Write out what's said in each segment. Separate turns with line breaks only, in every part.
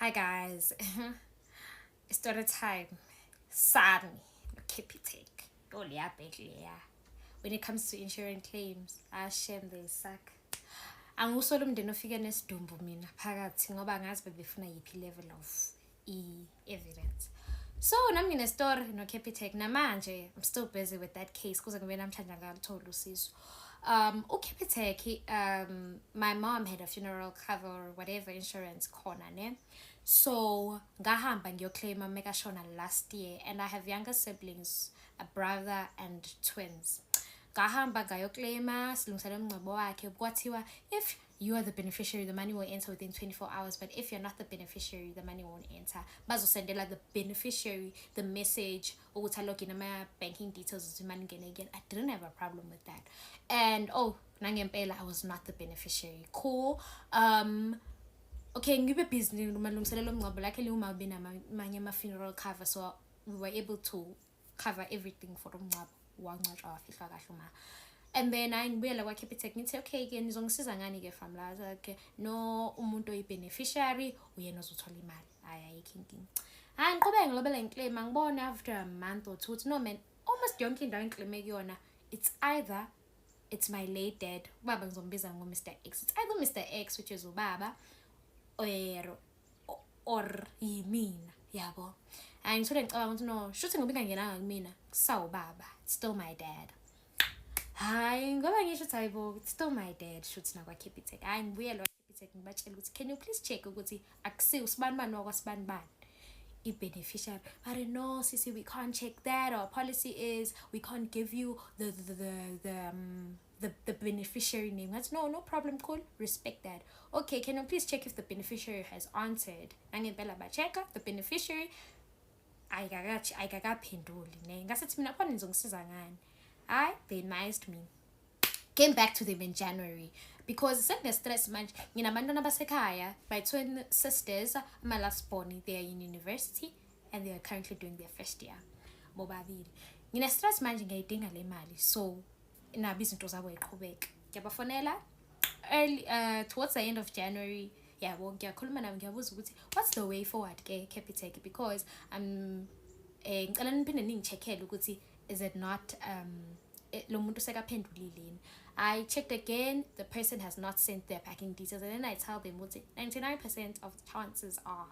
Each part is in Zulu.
Hi guys, story time. Sami, Capitec, Olia Beglia. When it comes to insurance claims, shame they suck. Angikusolo umndeni ofike nesidumbu mina phakathi ngoba ngazi bebefuna yiphi level of evidence. So nami ngine story no Capitec namanje I'm still busy with that case kuze ngibe namhlanje ngaluthola usizo. Capitec, my mom had a funeral cover or whatever insurance khona ne. So ngahamba ngiyoclaima meka shona last year and I have younger siblings, a brother and twins. Ngahamba ngayoclaima silungisela umncebo wakhe kwathiwa if you are the beneficiary the money will enter within 24 hours, but if you're not the beneficiary the money won't enter. Bazosendela the beneficiary the message ukuthi login ama banking details ukuthi money ngene again. I didn't have a problem with that. And nangempela I was not the beneficiary. Cool. Okay, ngibe busy malungiselelo umncebo lakhe uma binamanye ama funeral cover, so we were able to cover everything for umncebo wangcwatshwa wafihla kahle uma. And then I ngibuyela kwa Capitec ngithi okay ke nizongisiza ngani ke from la ke no umuntu oyi-beneficiary uyena ozothola imali ayikho inkinga. Ngiqhubeka ngilobela ngiclaim ngibona after a month or two no man almost yonke indawo engiclaime kuyona it's my late dad. Ubaba ngizombiza ngo Mr X. It's either Mr X which is ubaba or yimina yabo. Ngithole ngicabanga ukuthi no shuthi ngoba ingangenanga kumina kusawubaba, it's still my dad. Hi, ngoba ngisho ukuthi hayibo it's still my dad shuthi nakwa Capitec. Ngibuyela kwa Capitec ngibatshela ukuthi can you please check ukuthi akusiyo usibani wakwasibani bani i-beneficiary. But no sisi, we can't check that. Our policy is we can't give you the beneficiary name. That's no problem, cool, respect that. Okay, can you please check if the beneficiary has answered? Nangempela ba checker the beneficiary ayikakaphenduli ne ngasithi mina khona nizongisiza ngani. They advised me. Came back to them in January because stress manje nginabantwana basekhaya, my twin sisters, my last born, they are in university and they are currently doing their first year bobabili. Ngine stress manje ngiyidinga le mali, so nabi izinto zabo iqhubeka. Ngiyabafonela early towards the end of January. Yabo ngiyakhuluma nabo ngiyabuza ukuthi what's the way forward ke Capitec, because ngicela niphinde ningicheckele ukuthi is it not lo muntu sekaphendulile. I checked again, the person has not sent their packing details, and then I tell them 99% of the chances are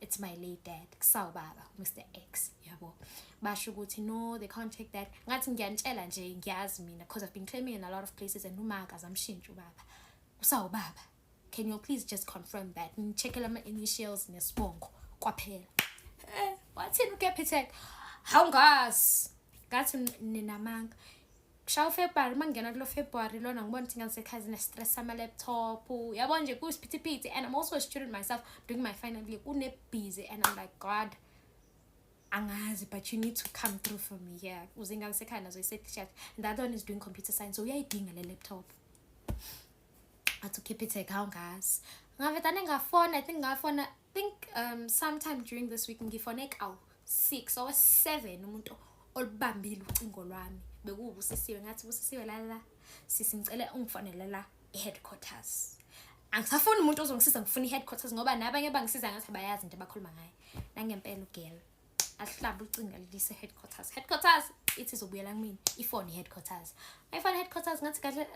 it's my late dad kusawubaba Mr X yabo. Basho ukuthi no they can't check that. Ngathi ngiyanitshela nje ngiyazi mina because I've been claiming in a lot of places and umaga zamshintsha ubaba kusawubaba. Can you please just confirm that? Ngicheckela ama initials nesibongo kwaphela. Wathini uCapitec? Hawungazi. Ngathi ninamanga. Kushaw February mangena kulo February lona ngibona ukuthi ngisekhaya zine stress sama laptop. Yabo nje kusiphithiphithi, and I'm also a student myself doing my final year. Kune busy and I'm like God angazi, but you need to come through for me here. Uze ngisekhaya nazo isethi and the other one is doing computer science, so uyayidinga le laptop. To keep it hawungazi. Ngavetane ngafona, I think sometime during this week ngifone 6 or 7 umuntu olibambile ucingo lwami. Bekubusisiwe ngathi busisiwe la sisi ngicela ungifonele la headquarters. Angisafuni umuntu ozongisiza, ngifuna headquarters ngoba nabanye bangisiza ngathi bayazi into abakhuluma ngayo. Nangempela ugel asihlamba ucinga lise headquarters ithi izobuyela kumina ifone headquarters. Ifone headquarters ngathi kahle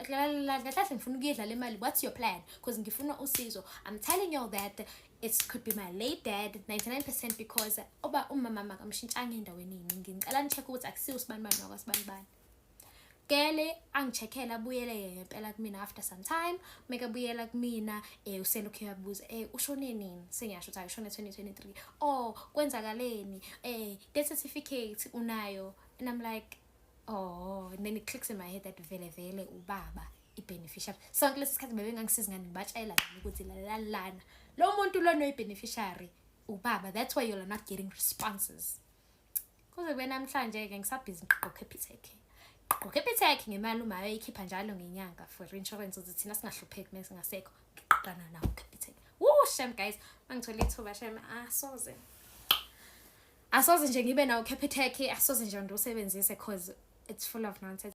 ngifuna ukuyedla le mali, what's your plan, because ngifuna usizo. I'm telling you that it could be my late dad 99% because umama kamshintshanga endaweni eningi. Ngicela nicheck ukuthi akusiyo usibani wakwasibani bani. Kele angicheckela abuyele ngempela kumina after some time. Meka buyela kumina uselokhu yabuza ushone nini, sengiyasho ukuthi ayishone 2023. Kwenzakaleni death certificate unayo, and I'm like and then it clicks in my head that vele ubaba i-beneficiary. Sonke lesi sikhathi bebengangisiza ngani ngibatshela ukuthi lana lo muntu lo no beneficiary ubaba, that's why you're not getting responses. Kuze kube namhlanje ke ngisabhizi Capitec ngemali uma ayikhipha njalo ngenyanga for insurance ukuthi thina singahlupheki mase singasekho ngiqhaqana nawo Capitec. Shame guys, mangithola ithuba shame asoze nje ngibe nawo Capitec, asoze nje ndosebenzise because it's full of nonsense.